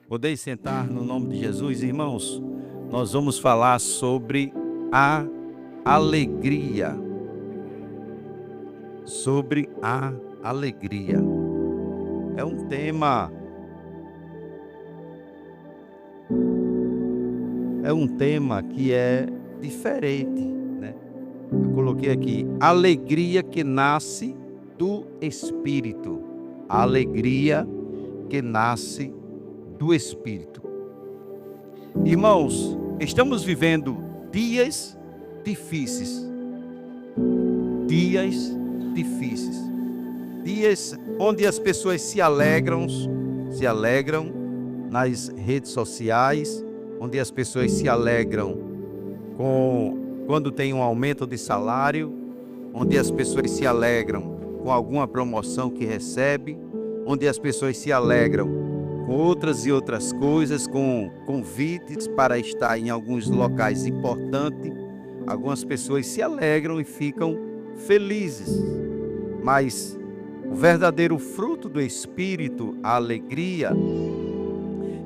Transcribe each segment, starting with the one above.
Podem sentar no nome de Jesus, irmãos. Nós vamos falar sobre a alegria. Sobre a alegria. É um tema que é diferente, né? Eu coloquei aqui, alegria que nasce do Espírito. A alegria que nasce do Espírito. Irmãos, estamos vivendo dias difíceis. Dias difíceis. Dias onde as pessoas se alegram nas redes sociais, onde as pessoas se alegram quando tem um aumento de salário, onde as pessoas se alegram com alguma promoção que recebe, onde as pessoas se alegram com outras e outras coisas, com convites para estar em alguns locais importantes. Algumas pessoas se alegram e ficam felizes, mas o verdadeiro fruto do Espírito, a alegria,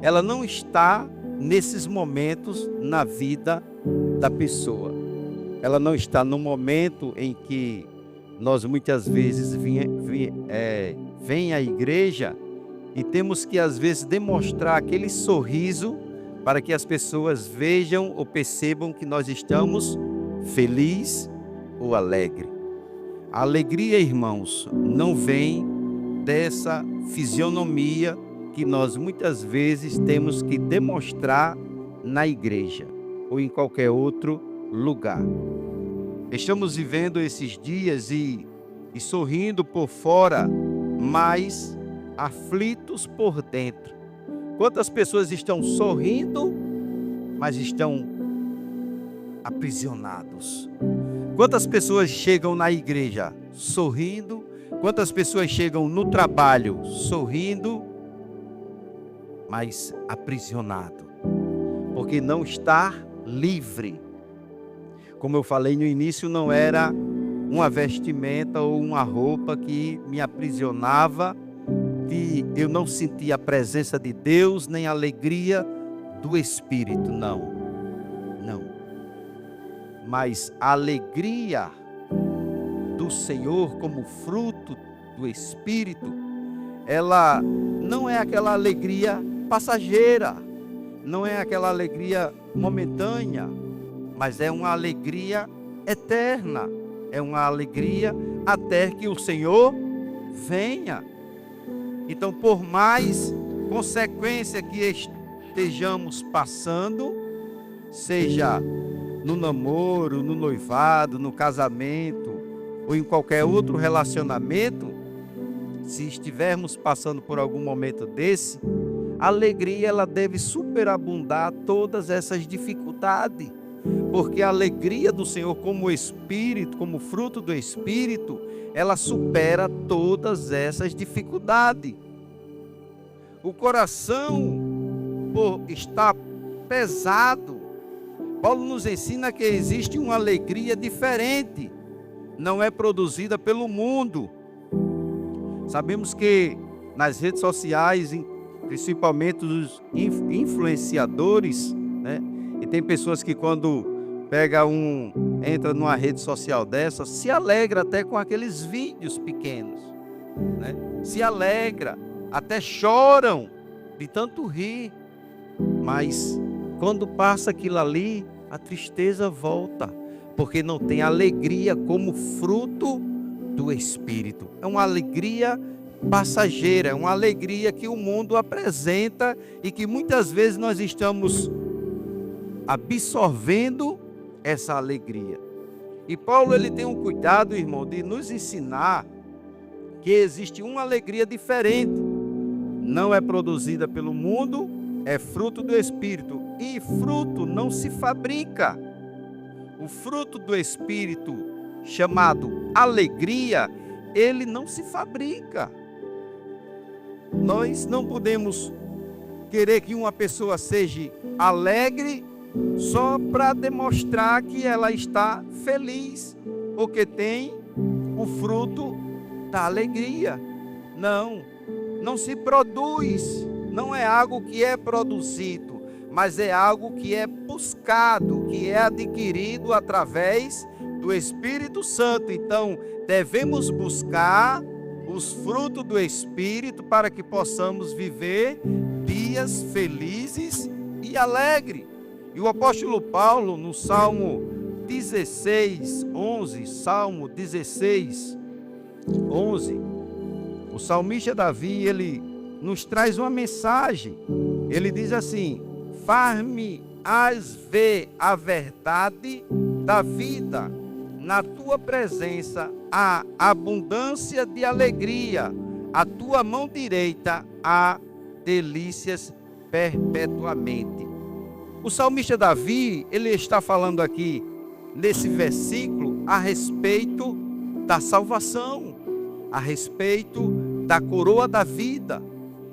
ela não está nesses momentos na vida da pessoa. Ela não está no momento em que nós muitas vezes vem à igreja e temos que às vezes demonstrar aquele sorriso para que as pessoas vejam ou percebam que nós estamos felizes ou alegres. A alegria, irmãos, não vem dessa fisionomia que nós muitas vezes temos que demonstrar na igreja ou em qualquer outro lugar. Estamos vivendo esses dias e sorrindo por fora, mas aflitos por dentro. Quantas pessoas estão sorrindo, mas estão aprisionados? Quantas pessoas chegam na igreja sorrindo? Quantas pessoas chegam no trabalho sorrindo, mas aprisionado? Porque não está livre. Como eu falei no início, não era uma vestimenta ou uma roupa que me aprisionava, que eu não sentia a presença de Deus, nem a alegria do Espírito, não. Mas a alegria do Senhor como fruto do Espírito, ela não é aquela alegria passageira, não é aquela alegria momentânea, mas é uma alegria eterna, é uma alegria até que o Senhor venha. Então, por mais consequência que estejamos passando, seja no namoro, no noivado, no casamento ou em qualquer outro relacionamento, se estivermos passando por algum momento desse, a alegria ela deve superabundar todas essas dificuldades. Porque a alegria do Senhor como Espírito, como fruto do Espírito, ela supera todas essas dificuldades. O coração, por estar pesado, Paulo nos ensina que existe uma alegria diferente, não é produzida pelo mundo. Sabemos que nas redes sociais, principalmente os influenciadores, né? E tem pessoas que quando entra numa rede social dessa, se alegra até com aqueles vídeos pequenos, né? Se alegra, até choram de tanto rir, mas quando passa aquilo ali, a tristeza volta, porque não tem alegria como fruto do Espírito. É uma alegria passageira, é uma alegria que o mundo apresenta e que muitas vezes nós estamos absorvendo essa alegria. E Paulo ele tem um cuidado, irmão, de nos ensinar que existe uma alegria diferente. Não é produzida pelo mundo, é fruto do Espírito. E fruto não se fabrica. O fruto do Espírito, chamado alegria, ele não se fabrica. Nós não podemos querer que uma pessoa seja alegre só para demonstrar que ela está feliz, ou que tem o fruto da alegria. Não se produz não é algo que é produzido, mas é algo que é buscado, que é adquirido através do Espírito Santo. Então, devemos buscar os frutos do Espírito para que possamos viver dias felizes e alegres. E o apóstolo Paulo, no Salmo 16, 11, Salmo 16, 11, o salmista Davi, ele nos traz uma mensagem. Ele diz assim: faz-me-as ver a verdade da vida, na tua presença há abundância de alegria, a tua mão direita há delícias perpetuamente. O salmista Davi, ele está falando aqui, nesse versículo, a respeito da salvação, a respeito da coroa da vida.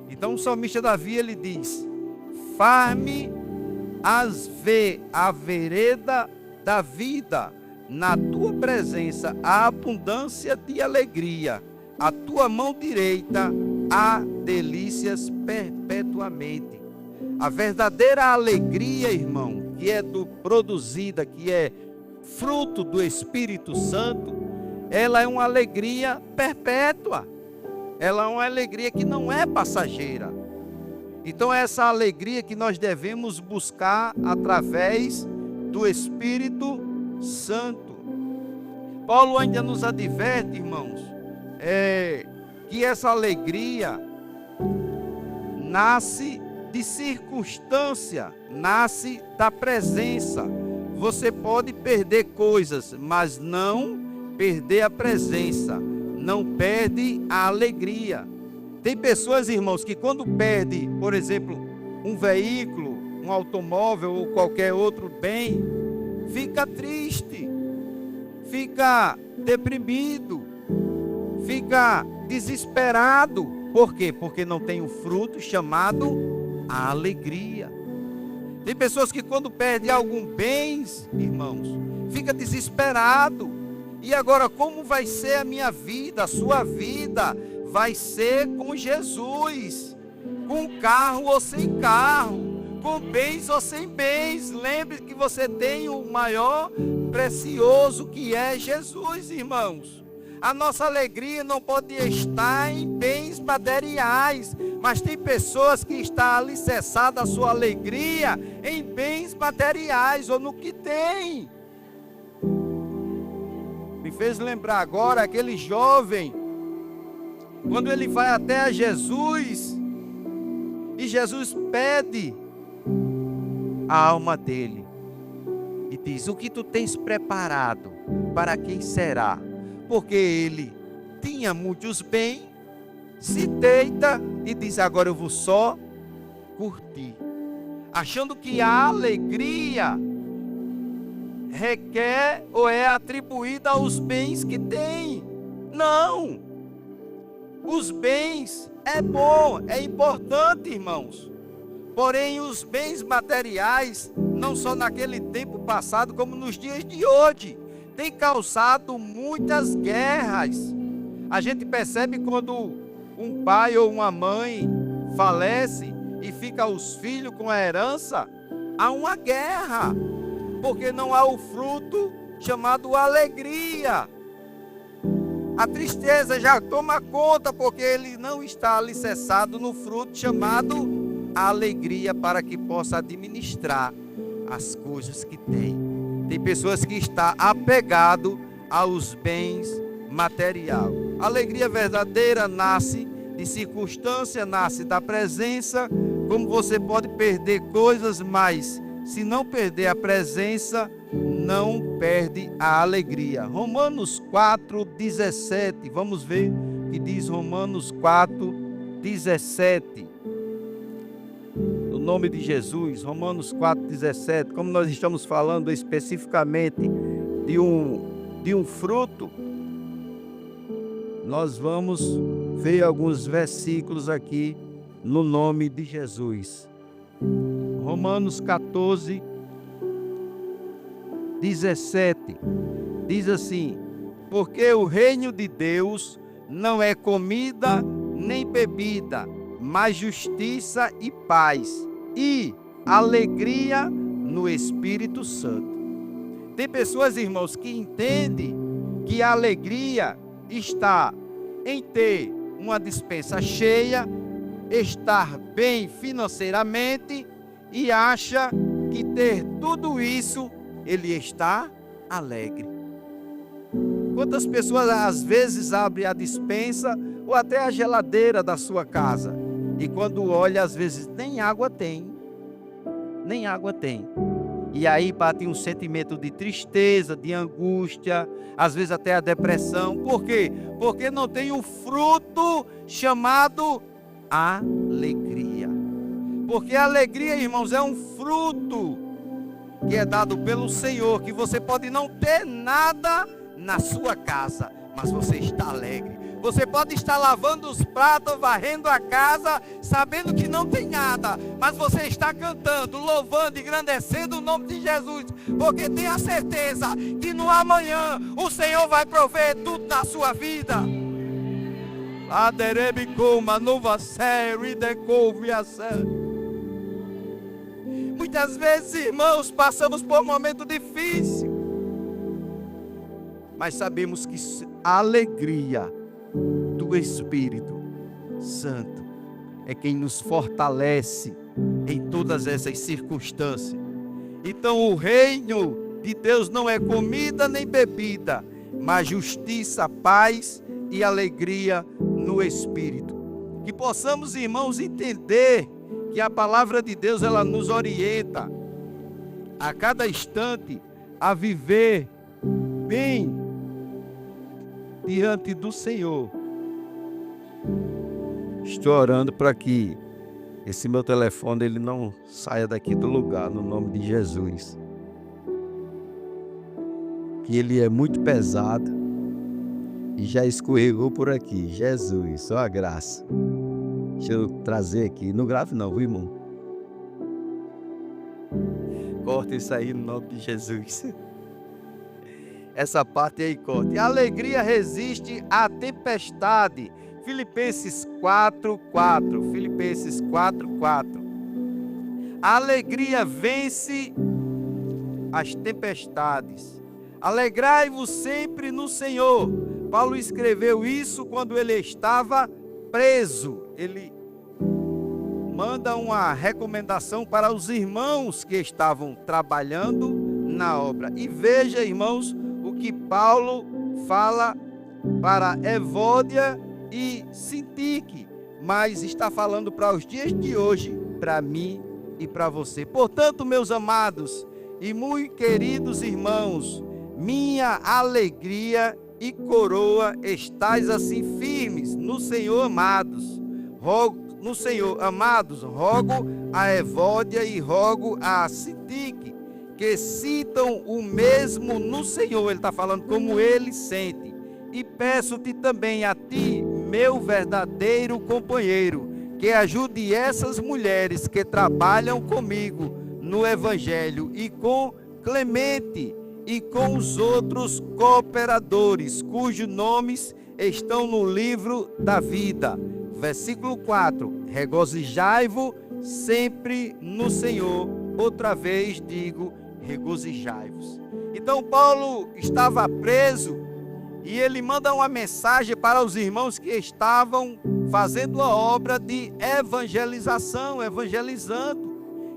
Então o salmista Davi, ele diz: faz-me-as ver a vereda da vida, na tua presença há abundância de alegria, a tua mão direita há delícias perpetuamente. A verdadeira alegria, irmão, que é produzida, que é fruto do Espírito Santo, ela é uma alegria perpétua. Ela é uma alegria que não é passageira. Então é essa alegria que nós devemos buscar através do Espírito Santo. Paulo ainda nos adverte, irmãos, que essa alegria nasce de circunstância, nasce da presença. Você pode perder coisas, mas não perder a presença, não perde a alegria. Tem pessoas, irmãos, que quando perde, por exemplo, um veículo, um automóvel ou qualquer outro bem, fica triste, fica deprimido, fica desesperado. Por quê? Porque não tem um fruto chamado a alegria. Tem pessoas que quando perdem algum bens, irmãos, fica desesperado. E agora, como vai ser a minha vida, a sua vida? Vai ser com Jesus, com carro ou sem carro, com bens ou sem bens. Lembre que você tem o maior precioso, que é Jesus, irmãos. A nossa alegria não pode estar em bens materiais, mas tem pessoas que estão alicerçadas a sua alegria em bens materiais ou no que tem. Me fez lembrar agora aquele jovem, quando ele vai até a Jesus, e Jesus pede a alma dele, e diz: o que tu tens preparado, para quem será? Porque ele tinha muitos bens, se deita e diz: agora eu vou só curtir, achando que a alegria requer ou é atribuída aos bens que tem. Não, os bens é bom, é importante, irmãos, porém os bens materiais, não só naquele tempo passado, como nos dias de hoje, tem causado muitas guerras. A gente percebe quando um pai ou uma mãe falece e fica os filhos com a herança, há uma guerra, porque não há o fruto chamado alegria. A tristeza já toma conta, porque ele não está alicerçado no fruto chamado alegria, para que possa administrar as coisas que tem. Tem pessoas que estão apegadas aos bens materiais. A alegria verdadeira nasce de circunstância, nasce da presença. Como você pode perder coisas, mas se não perder a presença, não perde a alegria. Romanos 4:17, vamos ver o que diz Romanos 4:17. No nome de Jesus, Romanos 4:17, como nós estamos falando especificamente de um fruto, nós vamos ver alguns versículos aqui no nome de Jesus. Romanos 14:17 diz assim: porque o reino de Deus não é comida nem bebida, mas justiça e paz e alegria no Espírito Santo. Tem pessoas, irmãos, que entendem que a alegria está em ter uma despensa cheia, estar bem financeiramente e acha que ter tudo isso ele está alegre. Quantas pessoas às vezes abrem a despensa ou até a geladeira da sua casa e quando olha às vezes nem água tem, nem água tem. E aí bate um sentimento de tristeza, de angústia, às vezes até a depressão. Por quê? Porque não tem o fruto chamado alegria. Porque a alegria, irmãos, é um fruto que é dado pelo Senhor, que você pode não ter nada na sua casa, mas você está alegre. Você pode estar lavando os pratos, varrendo a casa, sabendo que não tem nada, mas você está cantando, louvando, engrandecendo o nome de Jesus, porque tem a certeza que no amanhã o Senhor vai prover tudo na sua vida. Muitas vezes, irmãos, passamos por um momento difícil, mas sabemos que a alegria do Espírito Santo é quem nos fortalece em todas essas circunstâncias. Então o reino de Deus não é comida nem bebida, mas justiça, paz e alegria no Espírito. Que possamos, irmãos, entender que a palavra de Deus ela nos orienta a cada instante a viver bem diante do Senhor. Estou orando para que esse meu telefone ele não saia daqui do lugar, no nome de Jesus. Que ele é muito pesado e já escorregou por aqui. Jesus, só a graça. Deixa eu trazer aqui. Não grave não, viu, irmão? Corta isso aí no nome de Jesus. Essa parte aí, corte. A alegria resiste à tempestade. Filipenses 4:4. Filipenses 4:4. A alegria vence as tempestades. Alegrai-vos sempre no Senhor. Paulo escreveu isso quando ele estava preso. Ele manda uma recomendação para os irmãos que estavam trabalhando na obra. E veja, irmãos, o que Paulo fala para Evódia e Sintique, mas está falando para os dias de hoje, para mim e para você. Portanto, meus amados e muito queridos irmãos, minha alegria e coroa, estais assim firmes no Senhor, amados. No Senhor, amados, rogo a Evódia e rogo a Sintique, que sintam o mesmo no Senhor. Ele está falando como ele sente. E peço-te também a ti, meu verdadeiro companheiro, que ajude essas mulheres que trabalham comigo no Evangelho e com Clemente e com os outros cooperadores, cujos nomes estão no livro da vida. Versículo 4. Regozijai-vos sempre no Senhor. Outra vez digo, regozijai-vos. Então Paulo estava preso e ele manda uma mensagem para os irmãos que estavam fazendo a obra de evangelização, evangelizando.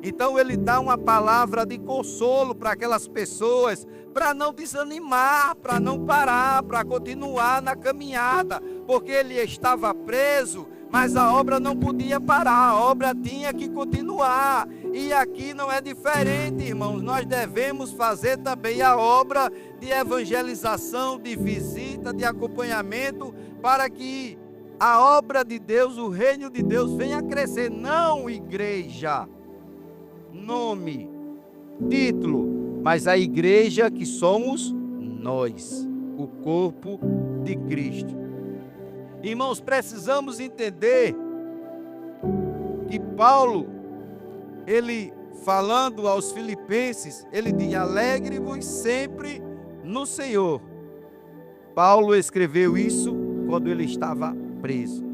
Então ele dá uma palavra de consolo para aquelas pessoas, para não desanimar, para não parar, para continuar na caminhada, porque ele estava preso, mas a obra não podia parar, a obra tinha que continuar. E aqui não é diferente, irmãos, nós devemos fazer também a obra de evangelização, de visita, de acompanhamento, para que a obra de Deus, o reino de Deus venha a crescer. Não igreja, nome, título, mas a igreja que somos nós, o corpo de Cristo. Irmãos, precisamos entender que Paulo, ele falando aos filipenses, ele diz: alegre-vos sempre no Senhor. Paulo escreveu isso quando ele estava preso.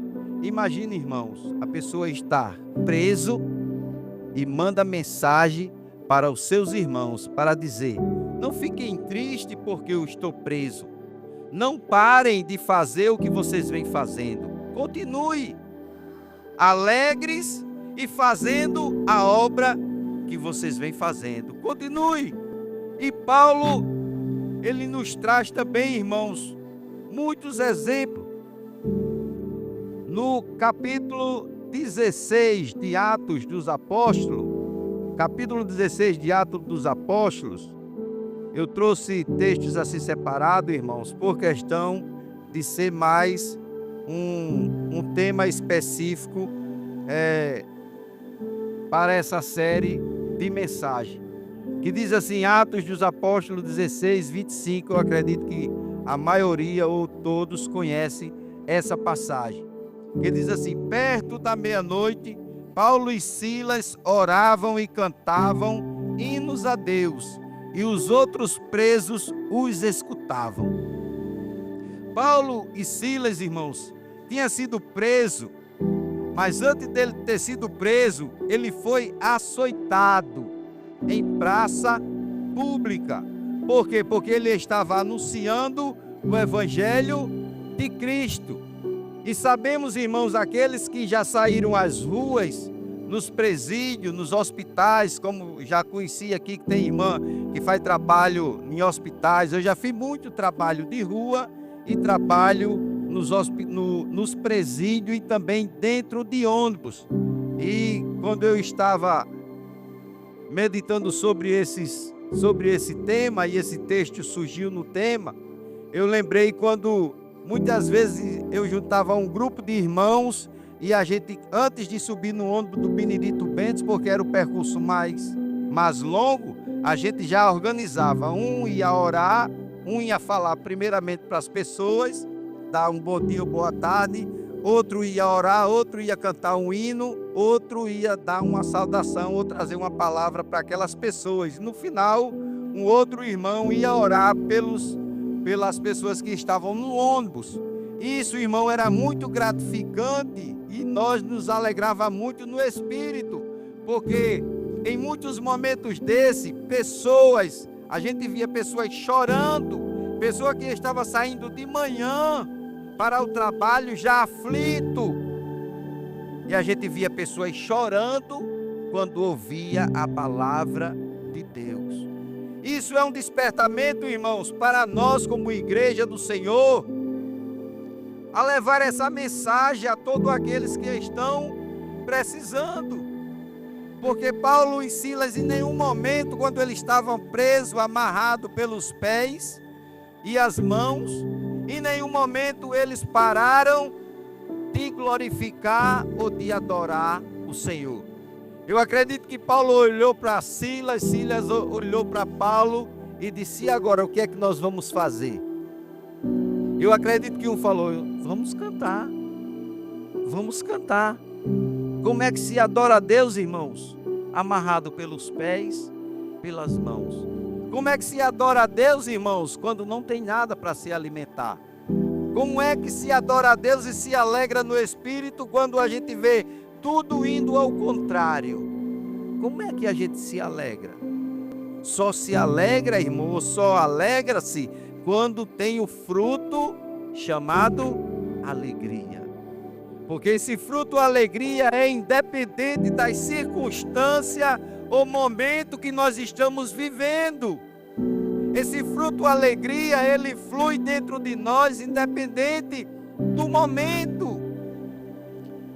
Imagine, irmãos, a pessoa está preso e manda mensagem para os seus irmãos para dizer: não fiquem tristes porque eu estou preso. Não parem de fazer o que vocês vêm fazendo. Continue alegres e fazendo a obra que vocês vêm fazendo. Continue. E Paulo, ele nos traz também, irmãos, muitos exemplos. No capítulo 16 de Atos dos Apóstolos, capítulo 16 de Atos dos Apóstolos, eu trouxe textos assim separados, irmãos, por questão de ser mais um tema específico para essa série de mensagem. Que diz assim, Atos dos Apóstolos 16, 25, eu acredito que a maioria ou todos conhecem essa passagem. Que diz assim, perto da meia-noite, Paulo e Silas oravam e cantavam hinos a Deus, e os outros presos os escutavam. Paulo e Silas, irmãos, tinha sido preso, mas antes dele ter sido preso, ele foi açoitado em praça pública. Por quê? Porque ele estava anunciando o Evangelho de Cristo. E sabemos, irmãos, aqueles que já saíram às ruas, nos presídios, nos hospitais, como já conheci aqui que tem irmã que faz trabalho em hospitais. Eu já fiz muito trabalho de rua e trabalho nos presídios e também dentro de ônibus. E quando eu estava meditando sobre esse tema, e esse texto surgiu no tema, eu lembrei quando muitas vezes eu juntava um grupo de irmãos e a gente, antes de subir no ônibus do Benedito Bentes, porque era o percurso mais longo, a gente já organizava. Um ia orar, um ia falar primeiramente para as pessoas, dar um bom dia ou boa tarde, outro ia orar, outro ia cantar um hino, outro ia dar uma saudação ou trazer uma palavra para aquelas pessoas. No final, um outro irmão ia orar pelas pessoas que estavam no ônibus. Isso, irmão, era muito gratificante e nós nos alegrava muito no espírito, porque em muitos momentos a gente via pessoas chorando, pessoa que estava saindo de manhã para o trabalho já aflito, e a gente via pessoas chorando quando ouvia a palavra de Deus. Isso é um despertamento, irmãos, para nós como igreja do Senhor, a levar essa mensagem a todos aqueles que estão precisando. Porque Paulo e Silas, em nenhum momento, quando eles estavam presos, amarrados pelos pés e as mãos, em nenhum momento eles pararam de glorificar ou de adorar o Senhor. Eu acredito que Paulo olhou para Silas, Silas olhou para Paulo e disse: e agora, o que é que nós vamos fazer? Eu acredito que um falou: vamos cantar. Vamos cantar. Como é que se adora a Deus, irmãos? Amarrado pelos pés, pelas mãos. Como é que se adora a Deus, irmãos, quando não tem nada para se alimentar? Como é que se adora a Deus e se alegra no Espírito quando a gente vê tudo indo ao contrário? Como é que a gente se alegra? Só se alegra, irmão, só alegra-se quando tem o fruto chamado alegria. Porque esse fruto alegria é independente das circunstâncias ou momento que nós estamos vivendo. Esse fruto alegria, ele flui dentro de nós independente do momento.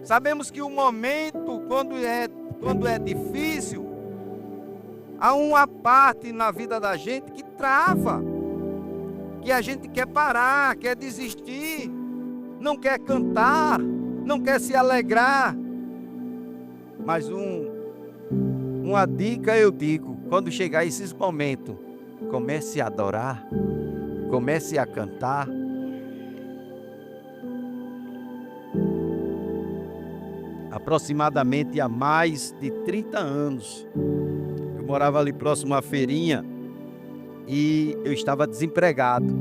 Sabemos que o momento, quando é difícil, há uma parte na vida da gente que trava, que a gente quer parar, quer desistir, não quer cantar, não quer se alegrar. Mas uma dica eu digo: quando chegar esses momentos, comece a adorar, comece a cantar. Aproximadamente há mais de 30 anos, eu morava ali próximo à feirinha e eu estava desempregado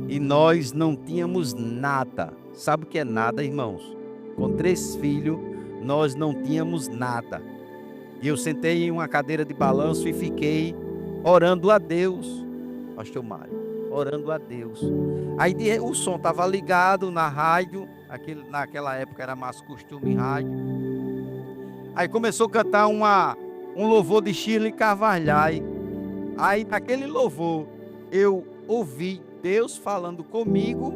e nós não tínhamos nada. Sabe o que é nada, irmãos? com 3 filhos, nós não tínhamos nada. E eu sentei em uma cadeira de balanço e fiquei orando a Deus, pastor Mário, orando a Deus. Aí o som estava ligado na rádio, naquela época era mais costume rádio. Aí começou a cantar um louvor de Shirley Carvalhais. Aí naquele louvor eu ouvi Deus falando comigo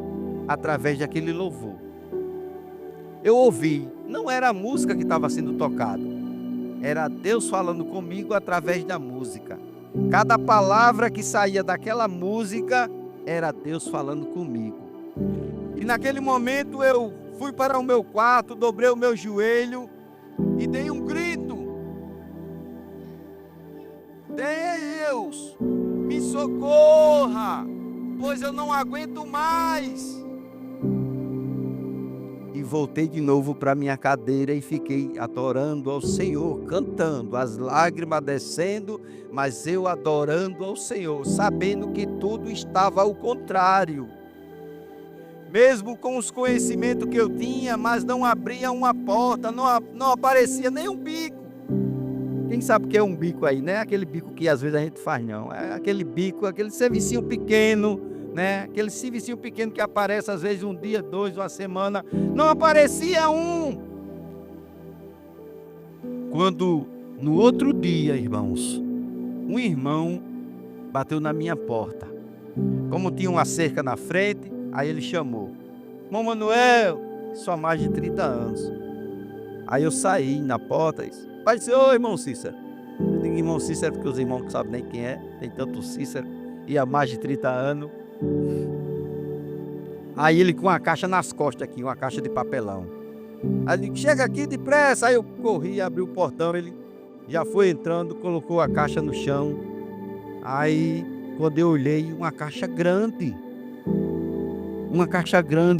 através daquele louvor. Eu ouvi, não era a música que estava sendo tocada, era Deus falando comigo através da música. Cada palavra que saía daquela música era Deus falando comigo. E naquele momento eu fui para o meu quarto, dobrei o meu joelho e dei um grito: Deus, me socorra, pois eu não aguento mais. E voltei de novo para minha cadeira e fiquei adorando ao Senhor, cantando, as lágrimas descendo, mas eu adorando ao Senhor, sabendo que tudo estava ao contrário. Mesmo com os conhecimentos que eu tinha, mas não abria uma porta, não aparecia nem um bico. Quem sabe o que é um bico aí, né? Aquele bico que às vezes a gente faz, não. É aquele bico, aquele servicinho pequeno, né? Aquele servicinho pequeno que aparece às vezes um dia, 2, uma semana. Não aparecia um. Quando no outro dia, irmãos, um irmão bateu na minha porta. Como tinha uma cerca na frente, aí ele chamou: Irmão Manuel, só há mais de 30 anos. Aí eu saí na porta e disse: Pai do Senhor, irmão Cícero. Eu digo irmão Cícero porque os irmãos não sabem nem quem é, tem tanto Cícero, e há mais de 30 anos. Aí ele com uma caixa nas costas aqui, uma caixa de papelão. Aí eu digo: chega aqui depressa. Aí eu corri, abri o portão, ele já foi entrando, colocou a caixa no chão. Aí quando eu olhei, uma caixa grande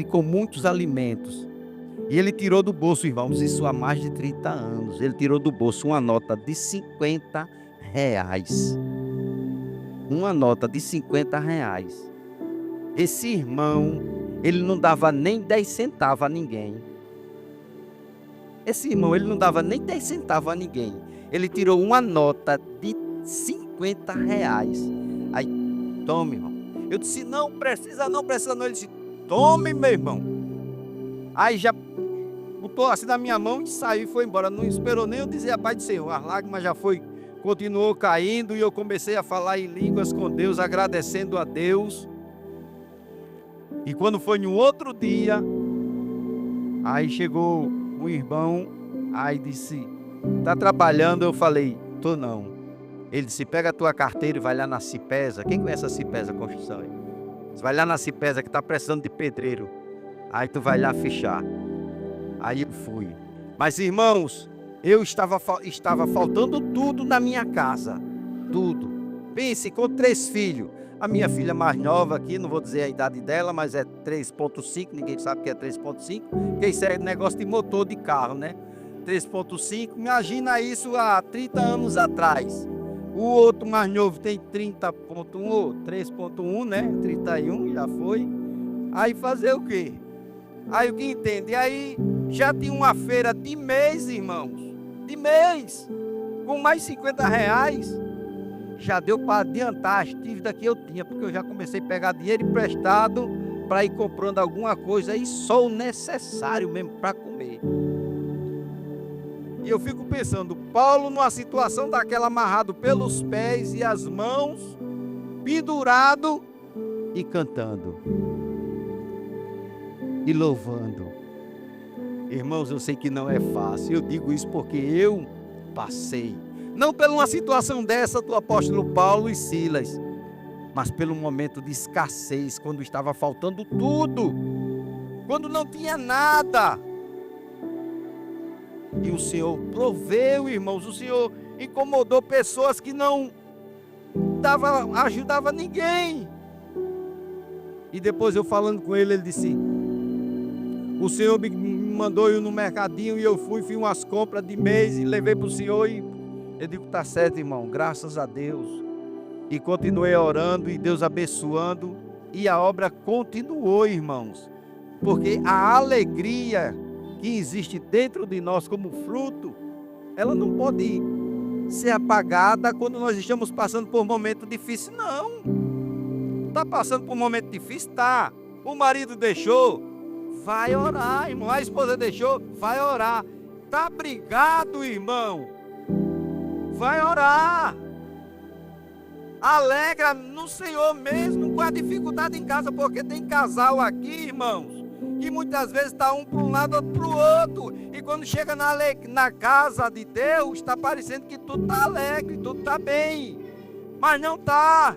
com muitos alimentos. E ele tirou do bolso, irmãos, isso há mais de 30 anos, ele tirou do bolso uma nota de 50 reais. Uma nota de 50 reais. Esse irmão, ele não dava nem 10 centavos a ninguém. Esse irmão, ele não dava nem 10 centavos a ninguém. Ele tirou uma nota de 50 reais. Aí, tome, irmão. Eu disse: não precisa não. Ele disse: tome, meu irmão. Aí já botou assim na minha mão e saiu e foi embora. Não esperou nem eu dizer a paz do Senhor. As lágrimas já continuou caindo e eu comecei a falar em línguas com Deus, agradecendo a Deus. E quando foi no outro dia, aí chegou um irmão, aí disse: tá trabalhando? Eu falei: tô não. Ele disse: pega a tua carteira e vai lá na Cipesa. Quem conhece a Cipesa Construção? Vai lá na Cipesa que tá precisando de pedreiro. Aí tu vai lá fechar. Aí eu fui. Mas irmãos, eu estava faltando tudo na minha casa. Tudo. Pense, com 3 filhos. A minha filha mais nova aqui, não vou dizer a idade dela, mas é 3.5, ninguém sabe o que é 3.5, porque isso é negócio de motor de carro, né? 3.5, imagina isso há 30 anos atrás. O outro mais novo tem 30.1 ou 3.1, né? 31, já foi. Aí fazer o quê? Aí o que entende? Aí já tinha uma feira de mês, irmãos. De mês. Com mais 50 reais. Já deu para adiantar as dívidas que eu tinha, porque eu já comecei a pegar dinheiro emprestado para ir comprando alguma coisa e só o necessário mesmo para comer. E eu fico pensando, Paulo numa situação daquela, amarrado pelos pés e as mãos, pendurado e cantando e louvando. Irmãos, eu sei que não é fácil, eu digo isso porque eu passei. Não por uma situação dessa do apóstolo Paulo e Silas, mas pelo momento de escassez, quando estava faltando tudo, quando não tinha nada. E o Senhor proveu, irmãos, o Senhor incomodou pessoas que não ajudava ninguém. E depois eu falando com ele, ele disse: o Senhor me mandou ir no mercadinho e eu fiz umas compras de mês e levei para o Senhor. E eu digo: tá certo, irmão, graças a Deus. E continuei orando e Deus abençoando. E a obra continuou, irmãos. Porque a alegria que existe dentro de nós como fruto, ela não pode ser apagada quando nós estamos passando por um momento difícil, não. Está passando por um momento difícil? Tá. O marido deixou, vai orar, irmão. A esposa deixou, vai orar. Tá brigado, irmão, vai orar. Alegra no Senhor mesmo com a dificuldade em casa, porque tem casal aqui, irmãos, que muitas vezes está um para um lado, outro para o outro. E quando chega na casa de Deus, está parecendo que tudo está alegre, tudo está bem. Mas não está.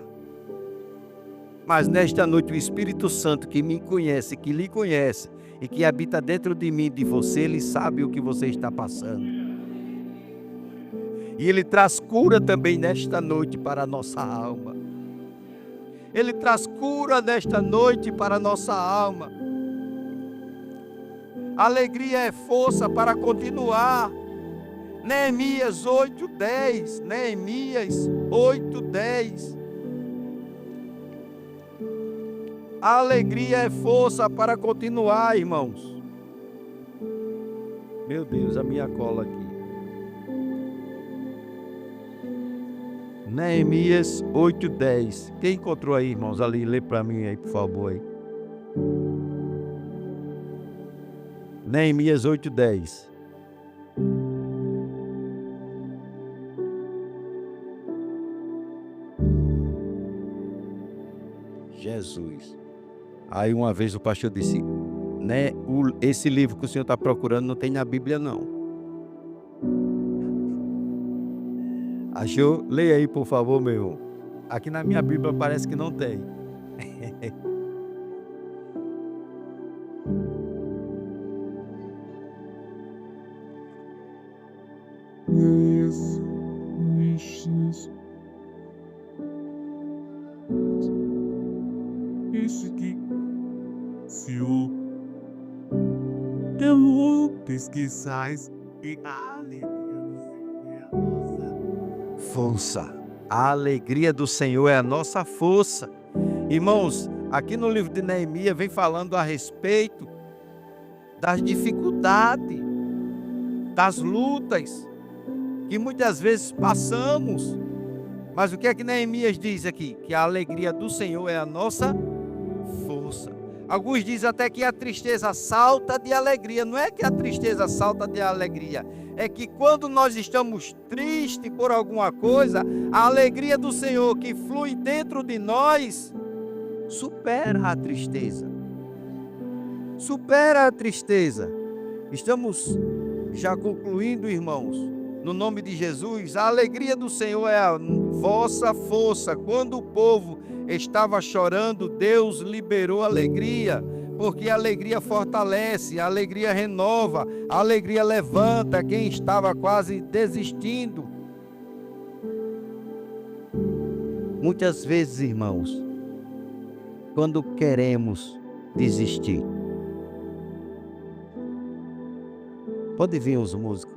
Mas nesta noite o Espírito Santo que me conhece, que lhe conhece e que habita dentro de mim e de você, ele sabe o que você está passando. E ele traz cura também nesta noite para a nossa alma. Ele traz cura nesta noite para a nossa alma. Alegria é força para continuar. Neemias 8:10. Neemias 8:10. A alegria é força para continuar, irmãos. Meu Deus, a minha cola aqui. Neemias 8:10. Quem encontrou aí, irmãos? Ali, lê para mim aí, por favor. Aí. Neemias 8:10. Jesus. Aí uma vez o pastor disse, né, esse livro que o senhor está procurando não tem na Bíblia, não. Achou? Leia aí, por favor, meu irmão. Aqui na minha Bíblia parece que não tem. Isso que se o teu pesquisais e a alegria é a nossa Força. A alegria do Senhor é a nossa força. Irmãos, aqui no livro de Neemias vem falando a respeito das dificuldades, das lutas que muitas vezes passamos. Mas o que é que Neemias diz aqui? Que a alegria do Senhor é a nossa força. Alguns dizem até que a tristeza salta de alegria. Não é que a tristeza salta de alegria. É que quando nós estamos tristes por alguma coisa, a alegria do Senhor que flui dentro de nós supera a tristeza. Supera a tristeza. Estamos já concluindo, irmãos. No nome de Jesus, a alegria do Senhor é a vossa força. Quando o povo estava chorando, Deus liberou alegria, porque a alegria fortalece, a alegria renova, a alegria levanta quem estava quase desistindo. Muitas vezes, irmãos, quando queremos desistir, pode vir os músicos.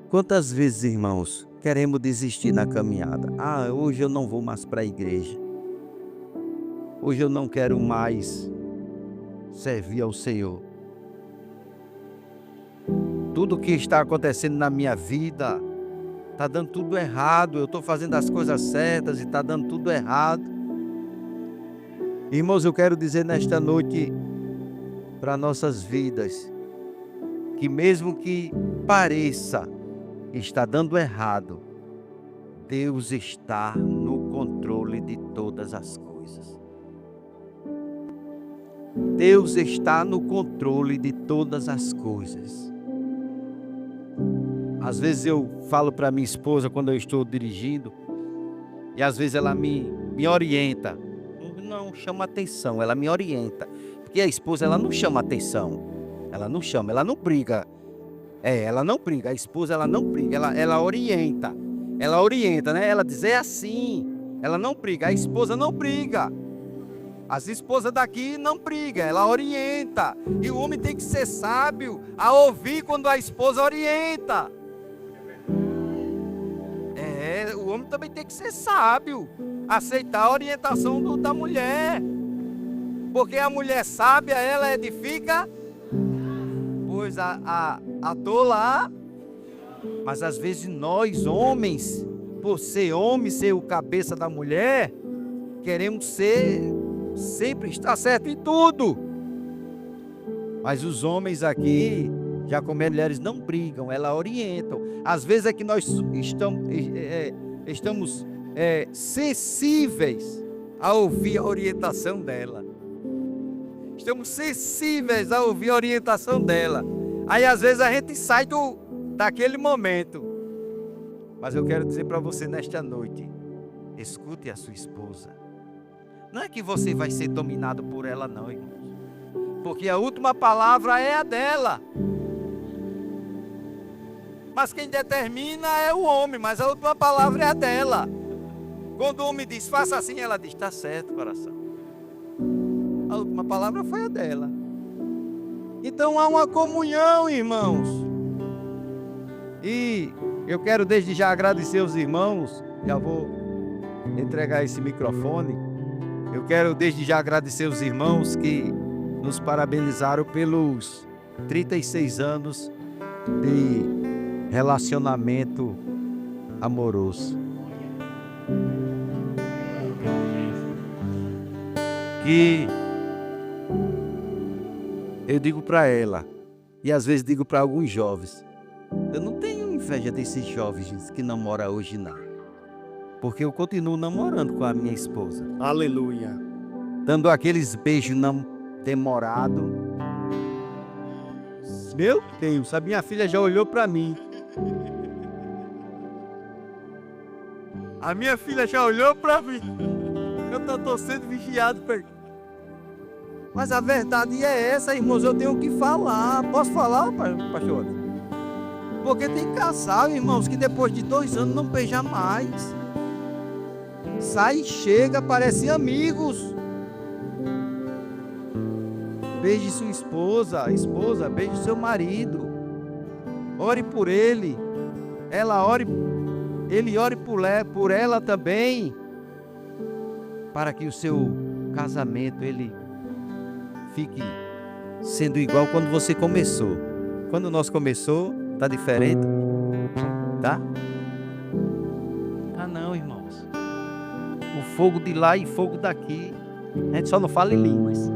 Quantas vezes, irmãos, queremos desistir na caminhada? Ah, hoje eu não vou mais para a igreja. Hoje eu não quero mais servir ao Senhor. Tudo que está acontecendo na minha vida está dando tudo errado. Eu estou fazendo as coisas certas e está dando tudo errado. Irmãos, eu quero dizer nesta noite para nossas vidas que mesmo que pareça está dando errado, Deus está no controle de todas as coisas. Deus está no controle de todas as coisas. Às vezes eu falo para minha esposa quando eu estou dirigindo, e às vezes ela me orienta. Não chama atenção, ela me orienta. Porque a esposa, ela não chama atenção. Ela não chama, ela não briga. Ela não briga, a esposa ela não briga, ela orienta. Ela orienta, né? Ela diz, é assim. Ela não briga, a esposa não briga. As esposas daqui não brigam, ela orienta. E o homem tem que ser sábio a ouvir quando a esposa orienta. O homem também tem que ser sábio, aceitar a orientação da mulher. Porque a mulher sábia, ela edifica, pois a tola. Mas às vezes nós, homens, por ser homem, ser o cabeça da mulher, queremos sempre estar certo em tudo. Mas os homens aqui, já como mulheres, não brigam, elas orientam. Às vezes é que nós estamos sensíveis a ouvir a orientação dela. Estamos sensíveis a ouvir a orientação dela. Aí às vezes a gente sai daquele momento. Mas eu quero dizer para você nesta noite, escute a sua esposa. Não é que você vai ser dominado por ela não, irmãos. Porque a última palavra é a dela. Mas quem determina é o homem, mas a última palavra é a dela. Quando o homem diz, faça assim, ela diz, está certo, coração. A última palavra foi a dela. Então há uma comunhão, irmãos. E eu quero desde já agradecer os irmãos. Já vou entregar esse microfone. Eu quero desde já agradecer os irmãos que nos parabenizaram pelos 36 anos de relacionamento amoroso. Que eu digo para ela, e às vezes digo para alguns jovens, eu não tenho inveja desses jovens que namoram hoje não, porque eu continuo namorando com a minha esposa. Aleluia. Dando aqueles beijos não demorados. Meu Deus, a minha filha já olhou para mim. A minha filha já olhou para mim. Eu estou sendo vigiado. Mas a verdade é essa, irmãos. Eu tenho que falar. Posso falar, pastor? Porque tem casal, irmãos, que depois de 2 anos não beija mais. Sai e chega, parecem amigos. Beije sua esposa. Esposa, beije seu marido. Ore por ele. Ele ore por ela também. Para que o seu casamento ele fique sendo igual quando você começou. Quando nós começou, tá diferente, tá? Ah não, irmãos. O fogo de lá e fogo daqui. A gente só não fala em línguas.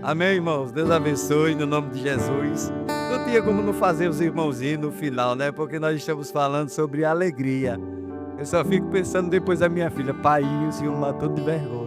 Amém, irmãos? Deus abençoe no nome de Jesus. Não tinha como não fazer os irmãozinhos no final, né? Porque nós estamos falando sobre alegria. Eu só fico pensando depois da minha filha, pai, o senhor matou de vergonha.